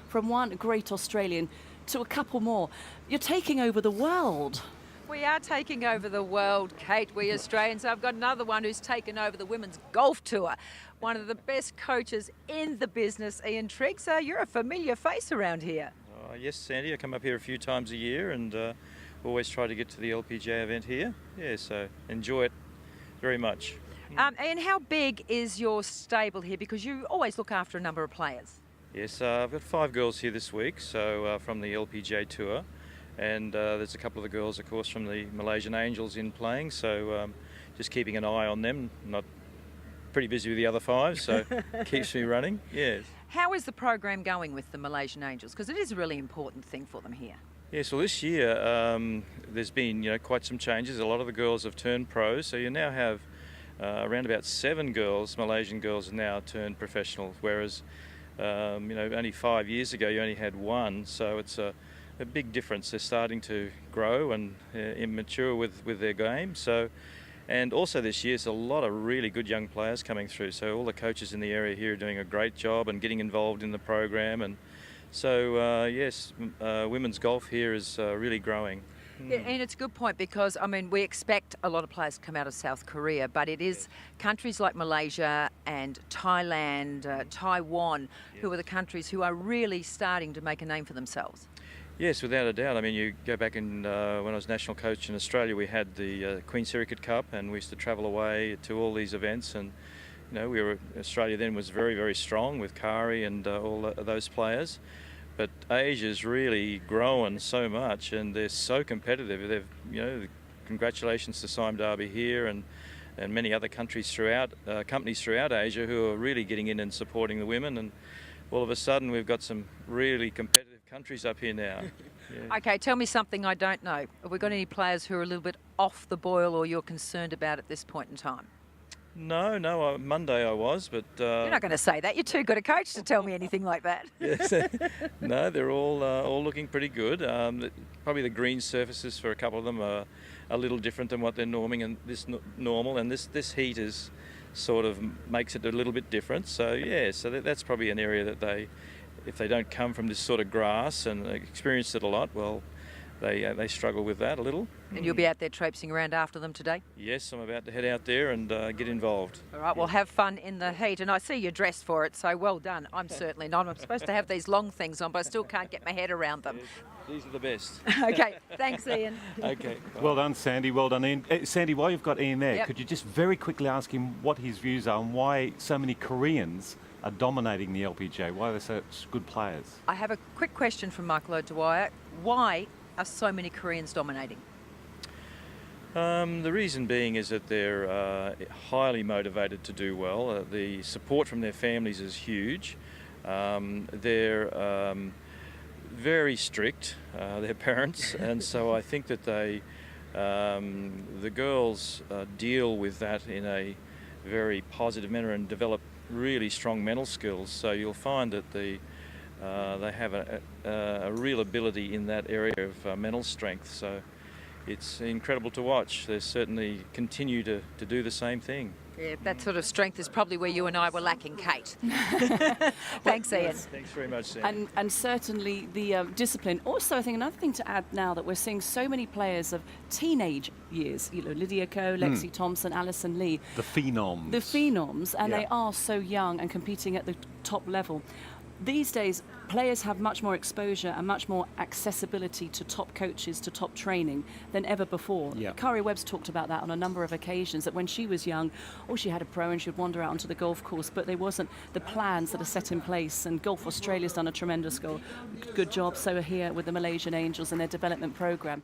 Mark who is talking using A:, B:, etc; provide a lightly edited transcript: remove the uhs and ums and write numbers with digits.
A: from one great Australian to a couple more. You're taking over the world.
B: We are taking over the world, Kate, we Australians. I've got another one who's taken over the women's golf tour. One of the best coaches in the business, Ian Triggs. You're a familiar face around here.
C: Yes, Sandy, I come up here a few times a year and always try to get to the LPGA event here. Yeah, so enjoy it very much.
B: Ian, how big is your stable here? Because you always look after a number of players.
C: Yes, I've got 5 girls here this week, so from the LPGA tour. And there's a couple of the girls, of course, from the Malaysian Angels in playing, so just keeping an eye on them. Not pretty busy with the other 5, so keeps me running, yes.
B: How is the program going with the Malaysian Angels? Because it is a really important thing for them here.
C: Yes, well this year there's been quite some changes. A lot of the girls have turned pros, so you now have around about 7 girls, Malaysian girls, have now turned professional, whereas only 5 years ago you only had 1, so it's a big difference. They're starting to grow and mature with their game. So, and also this year, there's a lot of really good young players coming through. So all the coaches in the area here are doing a great job and getting involved in the program. And so, yes, women's golf here is really growing.
B: Yeah, and it's a good point because, I mean, we expect a lot of players to come out of South Korea, but it is countries like Malaysia and Thailand, Taiwan, who are the countries who are really starting to make a name for themselves.
C: Yes, without a doubt. I mean, you go back when I was national coach in Australia, we had the Queen Sirikit Cup, and we used to travel away to all these events. And Australia then was very, very strong with Kari and all those players. But Asia's really grown so much, and they're so competitive. Congratulations to Sime Darby here, and many other countries companies throughout Asia who are really getting in and supporting the women. And all of a sudden, we've got some really competitive countries up here now. Yeah.
B: Okay, tell me something I don't know. Have we got any players who are a little bit off the boil or you're concerned about at this point in time?
C: No, Monday I was, but...
B: You're not going to say that. You're too good a coach to tell me anything like that.
C: Yes. No, they're all looking pretty good. Probably the green surfaces for a couple of them are a little different than what they're normal, and this heat is sort of makes it a little bit different. So, yeah, so that's probably an area that if they don't come from this sort of grass and experience it a lot, well, they struggle with that a little.
B: And you'll be out there traipsing around after them today?
C: Yes, I'm about to head out there and get involved.
B: All right, well, have fun in the heat. And I see you're dressed for it, so well done. I'm certainly not. I'm supposed to have these long things on, but I still can't get my head around them.
C: Yes, these are the best.
B: Okay, thanks, Ian.
C: Okay.
D: Well done, Sandy. Well done, Ian. Sandy, while you've got Ian there, could you just very quickly ask him what his views are and why so many Koreans are dominating the LPGA? Why are they such good players?
B: I have a quick question from Michael O'Dwyer. Why are so many Koreans dominating?
C: The reason being is that they're highly motivated to do well. The support from their families is huge. They're very strict, their parents, and so I think that the girls deal with that in a very positive manner and develop really strong mental skills. So you'll find that they have a real ability in that area of mental strength. So it's incredible to watch. They certainly continue to do the same thing.
B: Yeah, that sort of strength is probably where you and I were lacking, Kate. Thanks, Ian.
C: Thanks very much, Sam.
A: And certainly the discipline. Also, I think another thing to add now that we're seeing so many players of teenage years, Lydia Ko, Lexi Thompson, Alison Lee.
D: The phenoms.
A: The phenoms, and they are so young and competing at the top level. These days, players have much more exposure and much more accessibility to top coaches, to top training than ever before.
D: Yeah.
A: Kari Webb's talked about that on a number of occasions, that when she was young, she had a pro and she'd wander out onto the golf course, but there wasn't the plans that are set in place, and Golf Australia's done a tremendous good job, so here with the Malaysian Angels and their development program.